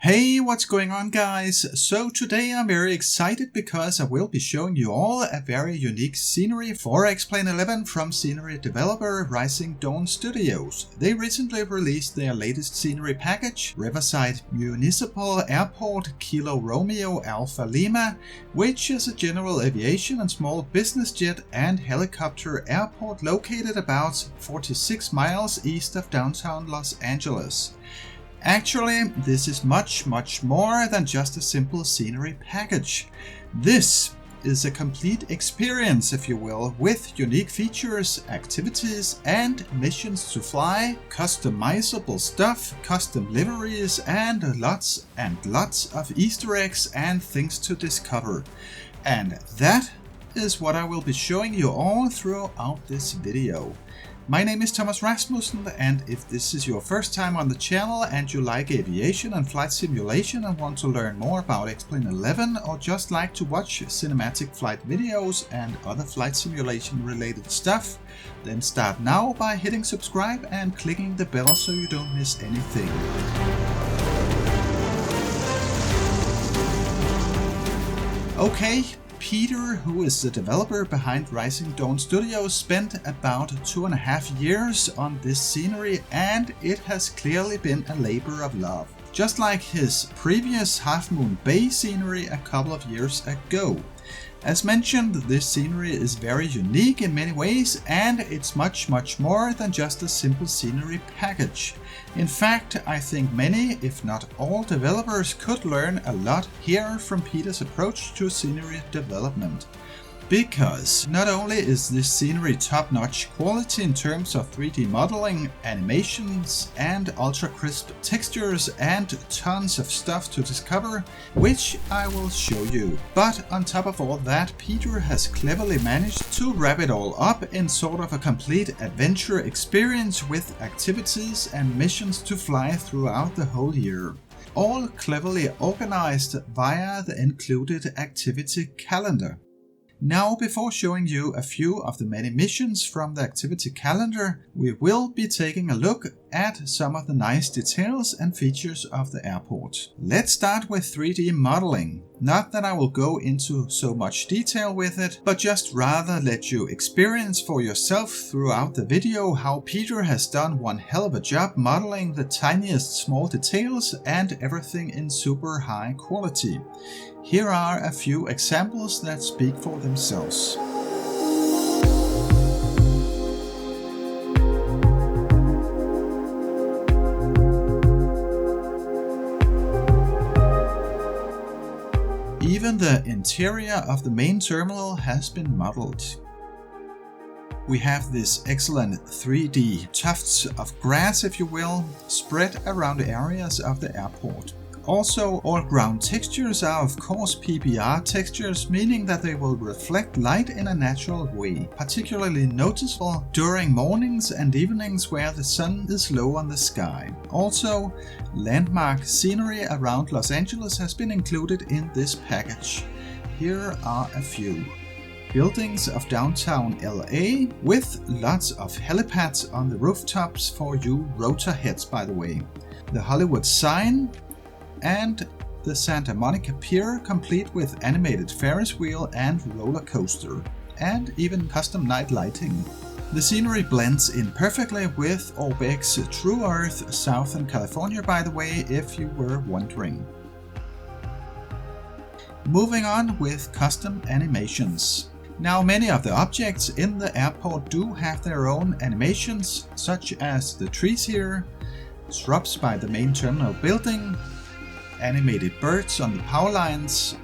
Hey, what's going on guys? So today I'm very excited because I will be showing you all a very unique scenery for X-Plane.11 from scenery developer Rising Dawn Studios. They recently released their latest scenery package, Riverside Municipal Airport Kilo Romeo Alpha Lima, which is a general aviation and small business jet and helicopter airport located about 46 miles east of downtown Los Angeles. Actually, this is much more than just a simple scenery package. This is a complete experience, if you will, with unique features, activities and missions to fly, customizable stuff, custom liveries and lots of Easter eggs and things to discover. And that is what I will be showing you all throughout this video. My name is Thomas Rasmussen, and if this is your first time on the channel and you like aviation and flight simulation and want to learn more about X-Plane.11 or just like to watch cinematic flight videos and other flight simulation related stuff, then start now by hitting subscribe and clicking the bell so you don't miss anything. Okay. Peter, who is the developer behind Rising Dawn Studios, spent about 2.5 years on this scenery, and it has clearly been a labor of love. Just like his previous Half Moon Bay scenery a couple of years ago. As mentioned, this scenery is very unique in many ways, and it's much more than just a simple scenery package. In fact, I think many, if not all developers could learn a lot here from Peter's approach to scenery development. Because not only is this scenery top-notch quality in terms of 3D modeling, animations and ultra-crisp textures and tons of stuff to discover, which I will show you. But on top of all that, Peter has cleverly managed to wrap it all up in sort of a complete adventure experience with activities and missions to fly throughout the whole year. All cleverly organized via the included activity calendar. Now, before showing you a few of the many missions from the activity calendar, we will be taking a look at some of the nice details and features of the airport. Let's start with 3D modeling. Not that I will go into so much detail with it, but just rather let you experience for yourself throughout the video how Peter has done one hell of a job modeling the tiniest small details and everything in super high quality. Here are a few examples that speak for themselves. Even the interior of the main terminal has been modeled. We have this excellent 3D tufts of grass, if you will, spread around areas of the airport. Also, all ground textures are of course PBR textures, meaning that they will reflect light in a natural way, particularly noticeable during mornings and evenings where the sun is low on the sky. Also, landmark scenery around Los Angeles has been included in this package. Here are a few. Buildings of downtown LA with lots of helipads on the rooftops for you rotor heads, by the way. The Hollywood sign and the Santa Monica Pier, complete with animated Ferris wheel and roller coaster, and even custom night lighting. The scenery blends in perfectly with ORBX True Earth, Southern California, by the way, if you were wondering. Moving on with custom animations. Now, many of the objects in the airport do have their own animations, such as the trees here, shrubs by the main terminal building, animated birds on the power lines,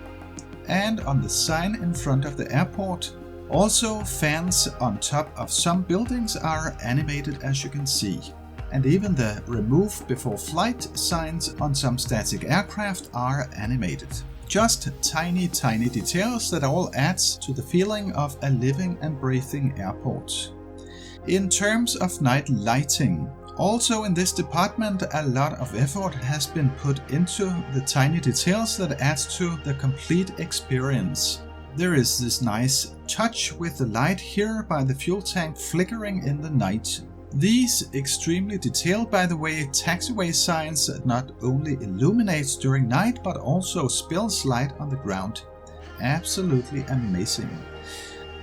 and on the sign in front of the airport. Also, fans on top of some buildings are animated, as you can see. And even the remove before flight signs on some static aircraft are animated. Just tiny details that all adds to the feeling of a living and breathing airport. In terms of night lighting, also in this department a lot of effort has been put into the tiny details that adds to the complete experience. There is this nice touch with the light here by the fuel tank flickering in the night. These extremely detailed, by the way, taxiway signs not only illuminates during night but also spills light on the ground. Absolutely amazing.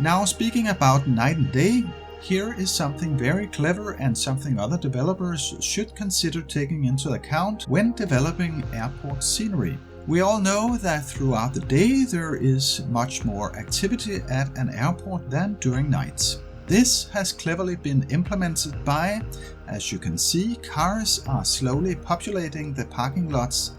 Now, speaking about night and day, here is something very clever and something other developers should consider taking into account when developing airport scenery. We all know that throughout the day there is much more activity at an airport than during nights. This has cleverly been implemented by, as you can see, cars are slowly populating the parking lots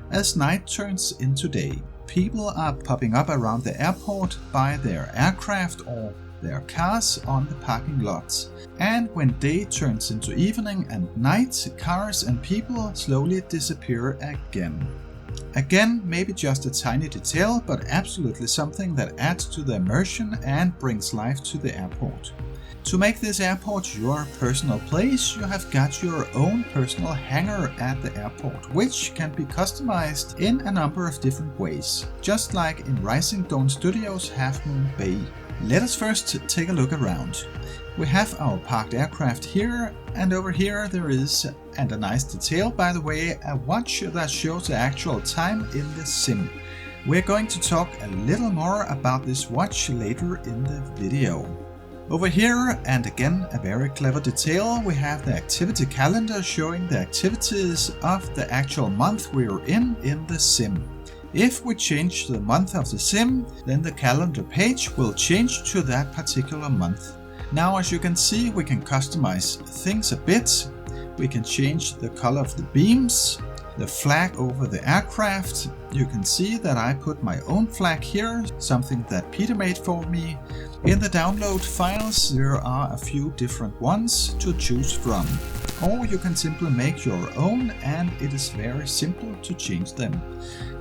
as night turns into day. People are popping up around the airport by their aircraft or their cars on the parking lots. And when day turns into evening and night, cars and people slowly disappear again. Again, maybe just a tiny detail, but absolutely something that adds to the immersion and brings life to the airport. To make this airport your personal place, you have got your own personal hangar at the airport, which can be customized in a number of different ways, just like in Rising Dawn Studios Half Moon Bay. Let us first take a look around. We have our parked aircraft here, and over here there is, and a nice detail by the way, a watch that shows the actual time in the sim. We're going to talk a little more about this watch later in the video. Over here, and again a very clever detail, we have the activity calendar showing the activities of the actual month we're in the sim. If we change the month of the sim, then the calendar page will change to that particular month. Now, as you can see, we can customize things a bit. We can change the color of the beams, the flag over the aircraft. You can see that I put my own flag here, something that Peter made for me. In the download files there are a few different ones to choose from. Or you can simply make your own, and it is very simple to change them.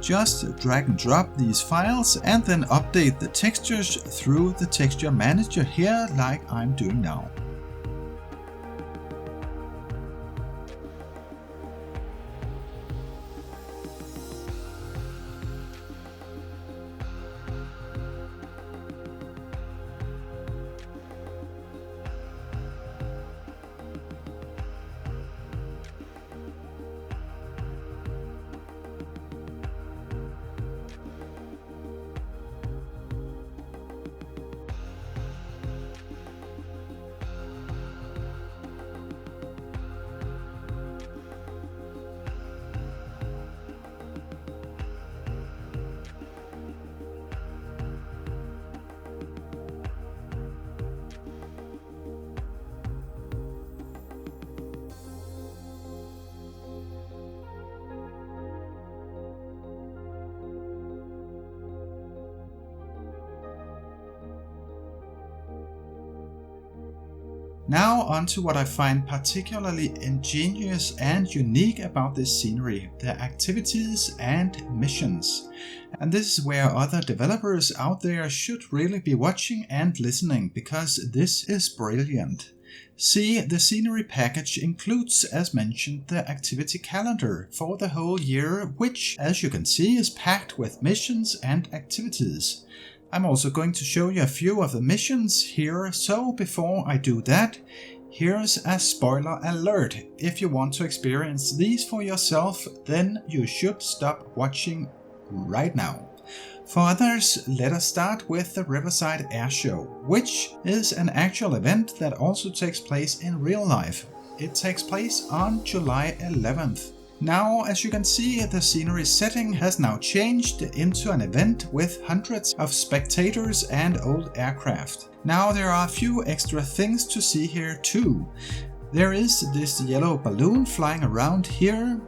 Just drag and drop these files and then update the textures through the texture manager here, like I'm doing now. Now on to what I find particularly ingenious and unique about this scenery, the activities and missions. And this is where other developers out there should really be watching and listening, because this is brilliant. See, the scenery package includes, as mentioned, the activity calendar for the whole year, which, as you can see, is packed with missions and activities. I'm also going to show you a few of the missions here, so before I do that, here's a spoiler alert. If you want to experience these for yourself, then you should stop watching right now. For others, let us start with the Riverside Airshow, which is an actual event that also takes place in real life. It takes place on July 11th. Now, as you can see, the scenery setting has now changed into an event with hundreds of spectators and old aircraft. Now there are a few extra things to see here too. There is this yellow balloon flying around here.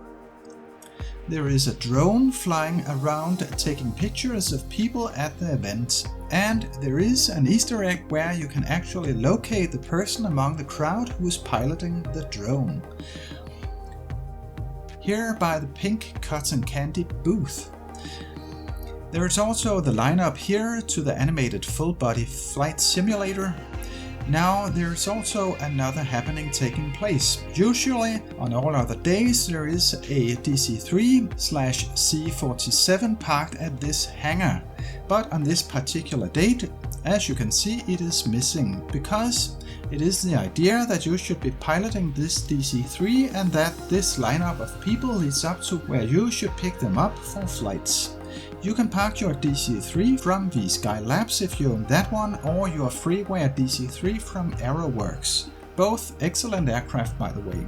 There is a drone flying around taking pictures of people at the event. And there is an Easter egg where you can actually locate the person among the crowd who is piloting the drone. Here by the pink cotton candy booth. There is also the lineup here to the animated full body flight simulator. Now there is also another happening taking place. Usually on all other days there is a DC-3/C-47 parked at this hangar, but on this particular date As you can see, it is missing, because it is the idea that you should be piloting this DC-3 and that this lineup of people leads up to where you should pick them up for flights. You can park your DC-3 from the Skylabs if you own that one, or your freeware DC-3 from Aeroworks. Both excellent aircraft, by the way.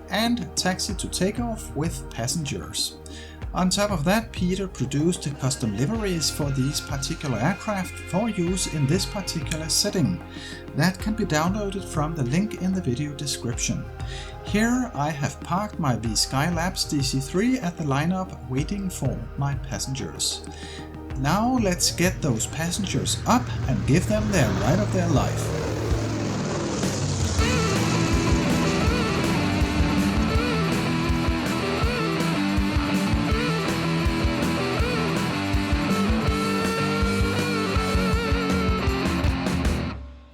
And taxi to takeoff with passengers. On top of that, Peter produced custom liveries for these particular aircraft for use in this particular setting. That can be downloaded from the link in the video description. Here I have parked my V Skylabs DC-3 at the lineup waiting for my passengers. Now let's get those passengers up and give them their ride of their life.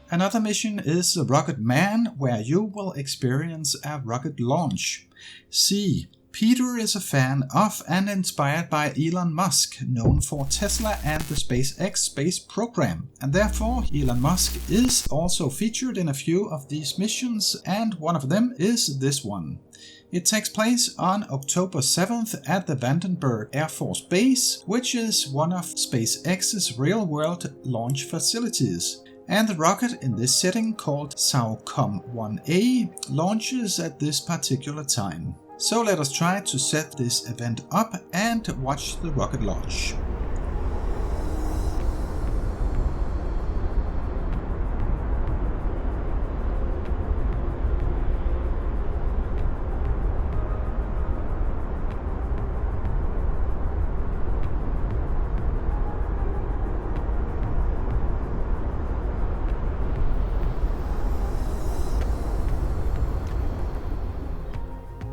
Another mission is the Rocket Man, where you will experience a rocket launch. See, Peter is a fan of and inspired by Elon Musk, known for Tesla and the SpaceX space program, and therefore Elon Musk is also featured in a few of these missions, and one of them is this one. It takes place on October 7th at the Vandenberg Air Force Base, which is one of SpaceX's real-world launch facilities. And the rocket in this setting, called SAOCOM-1A, launches at this particular time. So let us try to set this event up and watch the rocket launch.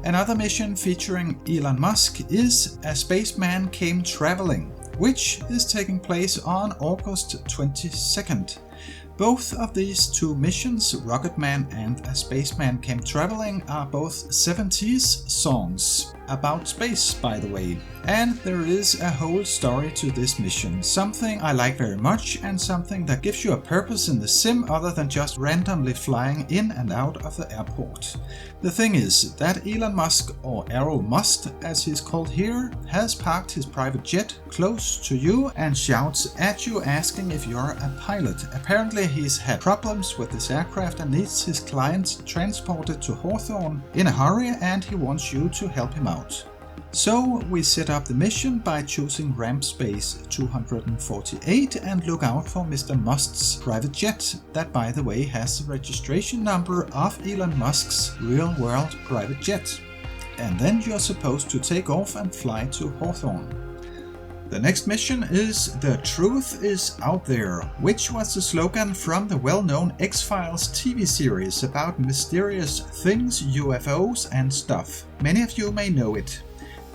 Another mission featuring Elon Musk is A Spaceman Came Traveling, which is taking place on August 22nd. Both of these two missions, Rocket Man and A Spaceman Came Traveling, are both 70s songs. About space, by the way. And there is a whole story to this mission, something I like very much and something that gives you a purpose in the sim other than just randomly flying in and out of the airport. The thing is that Elon Musk, or Aero Must as he's called here, has parked his private jet close to you and shouts at you asking if you're a pilot. Apparently he's had problems with this aircraft and needs his client transported to Hawthorne in a hurry, and he wants you to help him out. So we set up the mission by choosing ramp space 248 and look out for Mr. Must's private jet, that by the way has the registration number of Elon Musk's real-world private jet. And then you're supposed to take off and fly to Hawthorne. The next mission is The Truth is Out There, which was the slogan from the well-known X-Files TV series about mysterious things, UFOs and stuff. Many of you may know it.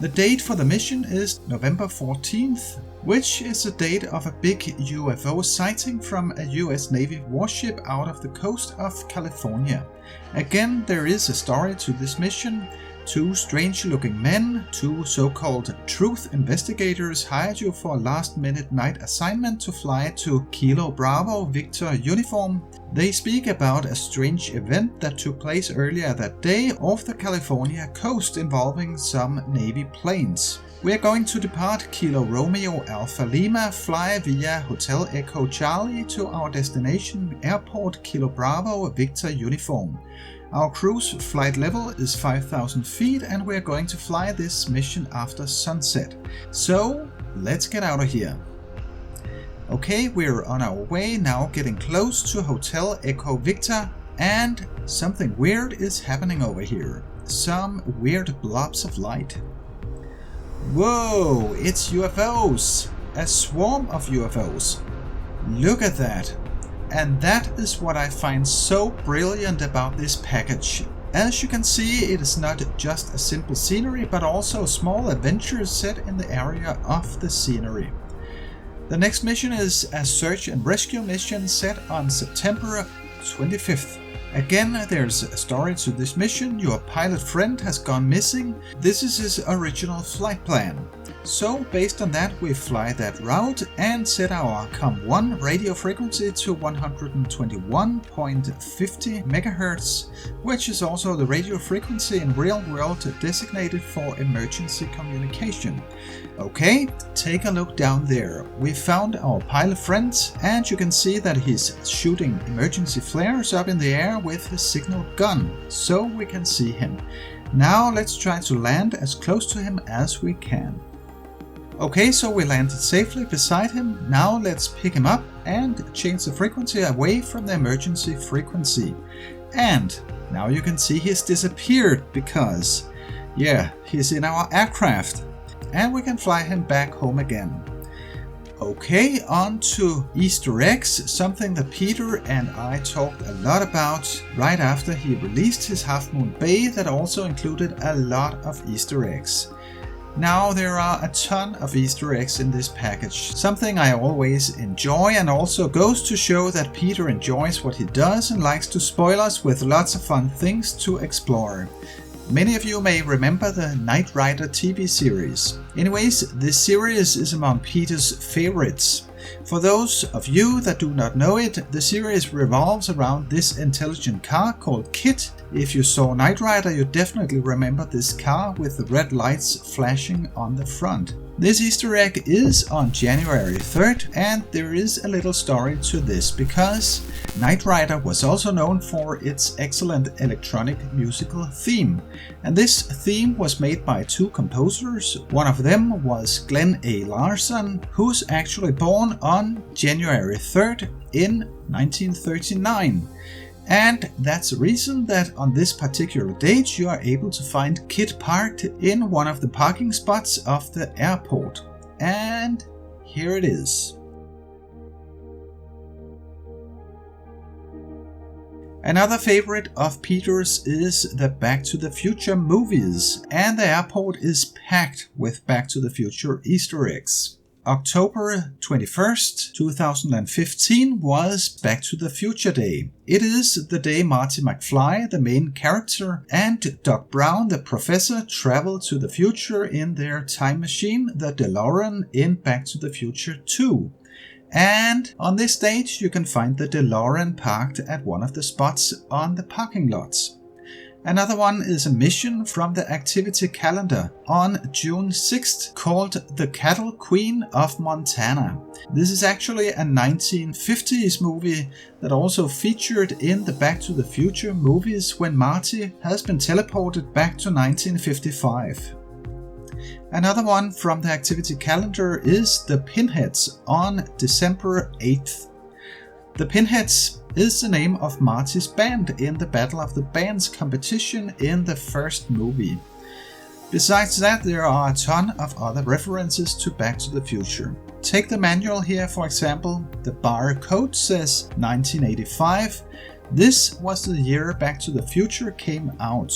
The date for the mission is November 14th, which is the date of a big UFO sighting from a US Navy warship out of the coast of California. Again, there is a story to this mission. Two strange-looking men, two so-called truth investigators, hired you for a last-minute night assignment to fly to Kilo Bravo Victor uniform. They speak about a strange event that took place earlier that day off the California coast involving some Navy planes. We are going to depart Kilo Romeo Alpha Lima, fly via Hotel Echo Charlie to our destination Aiprort Kilo Bravo Victor uniform. Our cruise flight level is 5,000 feet and we're going to fly this mission after sunset. So let's get out of here. Okay, we're on our way now, getting close to Hotel Echo Victor, and something weird is happening over here. Some weird blobs of light. Whoa, it's UFOs! A swarm of UFOs. Look at that. And that is what I find so brilliant about this package. As you can see, it is not just a simple scenery, but also small adventures set in the area of the scenery. The next mission is a search and rescue mission set on September 25th. Again, there's a story to this mission. Your pilot friend has gone missing. This is his original flight plan. So based on that, we fly that route and set our COM1 radio frequency to 121.50 MHz, which is also the radio frequency in real world designated for emergency communication. Okay, take a look down there. We found our pilot friend, and you can see that he's shooting emergency flares up in the air with his signal gun, so we can see him. Now let's try to land as close to him as we can. Okay, so we landed safely beside him. Now let's pick him up and change the frequency away from the emergency frequency. And now you can see he's disappeared because, yeah, he's in our aircraft. And we can fly him back home again. Okay, on to Easter eggs, something that Peter and I talked a lot about right after he released his Half Moon Bay that also included a lot of Easter eggs. Now there are a ton of Easter eggs in this package, something I always enjoy, and also goes to show that Peter enjoys what he does and likes to spoil us with lots of fun things to explore. Many of you may remember the Knight Rider TV series. Anyways, this series is among Peter's favorites. For those of you that do not know it, the series revolves around this intelligent car called KITT. If you saw Knight Rider, you definitely remember this car with the red lights flashing on the front. This Easter egg is on January 3rd, and there is a little story to this because Knight Rider was also known for its excellent electronic musical theme. And this theme was made by two composers. One of them was Glenn A. Larson, who's actually born on January 3rd in 1939. And that's the reason that on this particular date you are able to find KITT parked in one of the parking spots of the airport. And here it is. Another favorite of Peter's is the Back to the Future movies, and the airport is packed with Back to the Future Easter eggs. October 21st, 2015 was Back to the Future Day. It is the day Marty McFly, the main character, and Doc Brown, the professor, travel to the future in their time machine, the DeLorean, in Back to the Future 2. And on this date you can find the DeLorean parked at one of the spots on the parking lots. Another one is a mission from the activity calendar on June 6th called The Cattle Queen of Montana. This is actually a 1950s movie that also featured in the Back to the Future movies when Marty has been teleported back to 1955. Another one from the activity calendar is The Pinheads on December 8th. The Pinheads is the name of Marty's band in the Battle of the Bands competition in the first movie. Besides that, there are a ton of other references to Back to the Future. Take the manual here, for example. The barcode says 1985. This was the year Back to the Future came out.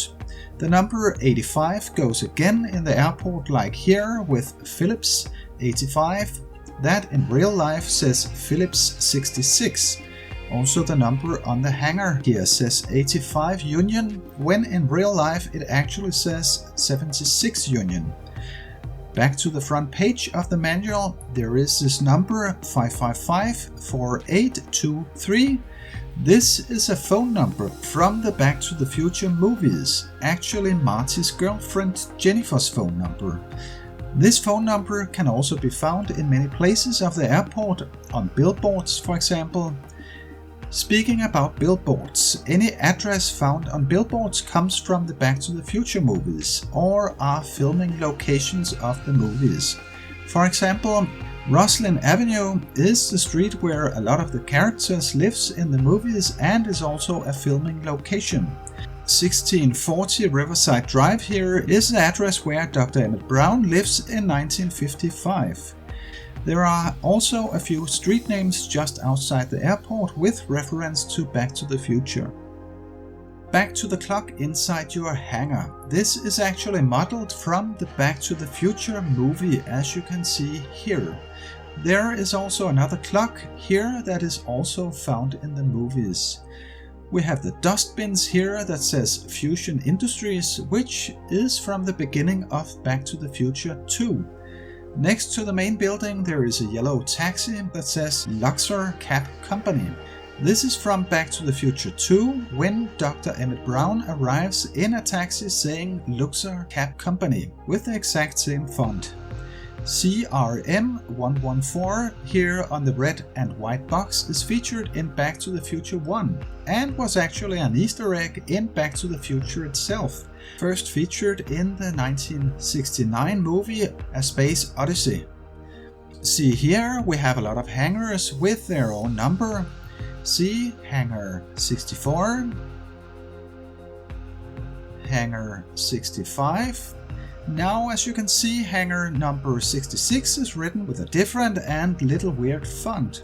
The number 85 goes again in the airport, like here with Phillips 85. That in real life says Phillips 66. Also the number on the hangar here says 85 Union, when in real life it actually says 76 Union. Back to the front page of the manual, there is this number 555-4823. This is a phone number from the Back to the Future movies, actually Marty's girlfriend Jennifer's phone number. This phone number can also be found in many places of the airport, on billboards for example. Speaking about billboards, any address found on billboards comes from the Back to the Future movies or are filming locations of the movies. For example, Roslyn Avenue is the street where a lot of the characters lives in the movies and is also a filming location. 1640 Riverside Drive here is the address where Dr. Emmett Brown lives in 1955. There are also a few street names just outside the airport with reference to Back to the Future. Back to the clock inside your hangar. This is actually modeled from the Back to the Future movie, as you can see here. There is also another clock here that is also found in the movies. We have the dustbins here that says Fusion Industries, which is from the beginning of Back to the Future 2. Next to the main building there is a yellow taxi that says Luxor Cab Company. This is from Back to the Future 2 when Dr. Emmett Brown arrives in a taxi saying Luxor Cab Company with the exact same font. CRM114 here on the red and white box is featured in Back to the Future 1 and was actually an Easter egg in Back to the Future itself, first featured in the 1969 movie A Space Odyssey. See here we have a lot of hangars with their own number. See Hangar 64, Hangar 65. Now as you can see, hangar number 66 is written with a different and little weird font.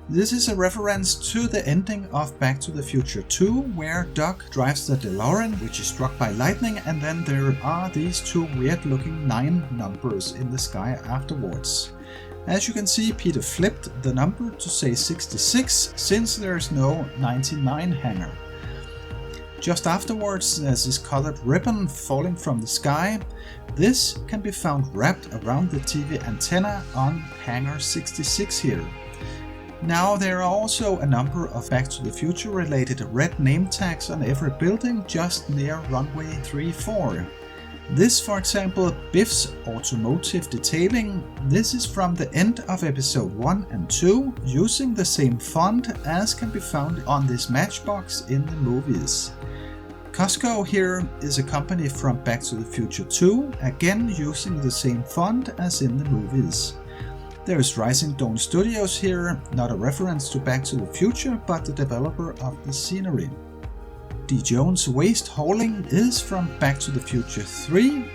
This is a reference to the ending of Back to the Future 2 where Doc drives the DeLorean which is struck by lightning, and then there are these two weird looking 9 numbers in the sky afterwards. As you can see, Peter flipped the number to say 66 since there is no 99 hangar. Just afterwards there's this colored ribbon falling from the sky. This can be found wrapped around the TV antenna on hangar 66 here. Now there are also a number of Back to the Future related red name tags on every building just near runway 34. This, for example, Biff's Automotive Detailing. This is from the end of episode 1 and 2 using the same font as can be found on this matchbox in the movies. Costco here is a company from Back to the Future 2, again using the same font as in the movies. There is Rising Dawn Studios here, not a reference to Back to the Future but the developer of the scenery. D. Jones Waste Hauling is from Back to the Future 3.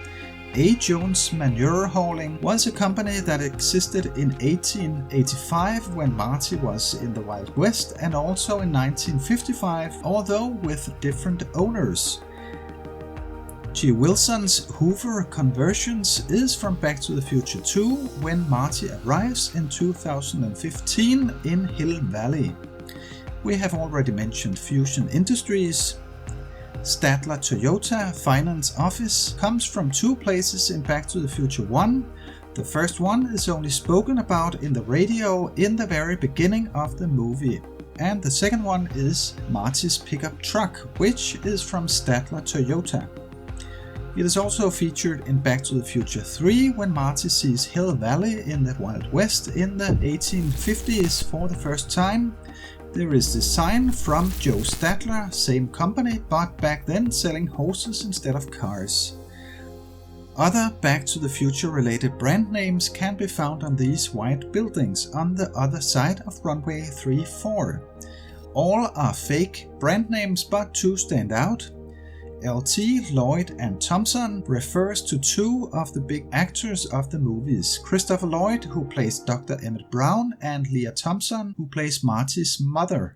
A. Jones Manure Hauling was a company that existed in 1885 when Marty was in the Wild West, and also in 1955, although with different owners. G. Wilson's Hoover Conversions is from Back to the Future 2 when Marty arrives in 2015 in Hill Valley. We have already mentioned Fusion Industries. Statler Toyota Finance Office comes from 2 places in Back to the Future 1. The first one is only spoken about in the radio in the very beginning of the movie. And the second one is Marty's pickup truck, which is from Statler Toyota. It is also featured in Back to the Future 3 when Marty sees Hill Valley in the Wild West in the 1850s for the first time. There is this sign from Joe Statler, same company, but back then selling horses instead of cars. Other Back to the Future related brand names can be found on these white buildings on the other side of runway 34. All are fake brand names, but 2 stand out. LT, Lloyd and Thompson refers to 2 of the big actors of the movies, Christopher Lloyd, who plays Dr. Emmett Brown, and Leah Thompson, who plays Marty's mother.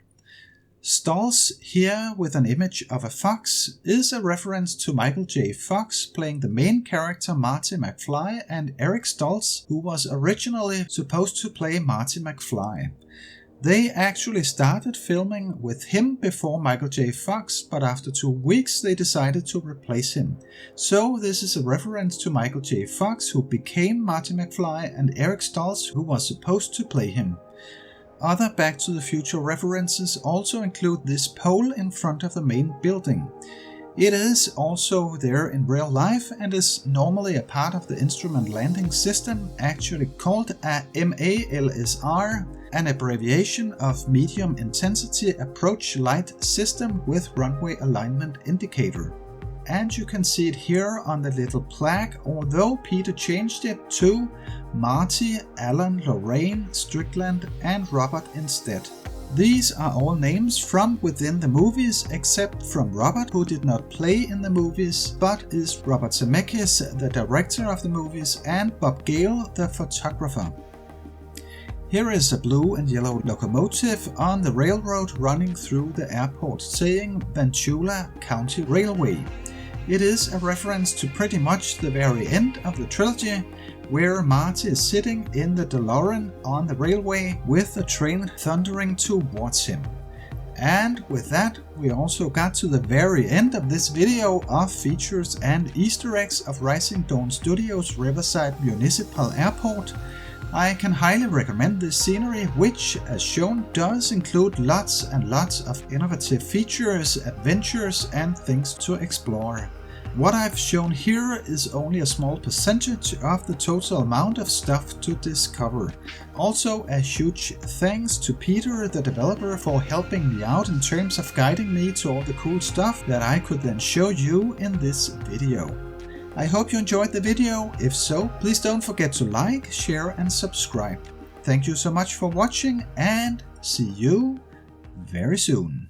Stalls, here with an image of a fox, is a reference to Michael J. Fox playing the main character Marty McFly, and Eric Stoltz, who was originally supposed to play Marty McFly. They actually started filming with him before Michael J. Fox, but after 2 weeks they decided to replace him. So this is a reference to Michael J. Fox, who became Marty McFly, and Eric Stoltz, who was supposed to play him. Other Back to the Future references also include this pole in front of the main building. It is also there in real life and is normally a part of the instrument landing system, actually called a MALSR, an abbreviation of Medium Intensity Approach Light System with Runway Alignment Indicator. And you can see it here on the little plaque, although Peter changed it to Marty, Alan, Lorraine, Strickland and Robert instead. These are all names from within the movies, except from Robert, who did not play in the movies, but is Robert Zemeckis, the director of the movies, and Bob Gale, the photographer. Here is a blue and yellow locomotive on the railroad running through the airport, saying Ventura County Railway. It is a reference to pretty much the very end of the trilogy, where Marty is sitting in the DeLorean on the railway with the train thundering towards him. And with that, we also got to the very end of this video of features and Easter eggs of Rising Dawn Studios' Riverside Municipal Airport. I can highly recommend this scenery, which, as shown, does include lots and lots of innovative features, adventures, and things to explore. What I've shown here is only a small percentage of the total amount of stuff to discover. Also, a huge thanks to Peter, the developer, for helping me out in terms of guiding me to all the cool stuff that I could then show you in this video. I hope you enjoyed the video. If so, please don't forget to like, share and subscribe. Thank you so much for watching, and see you very soon.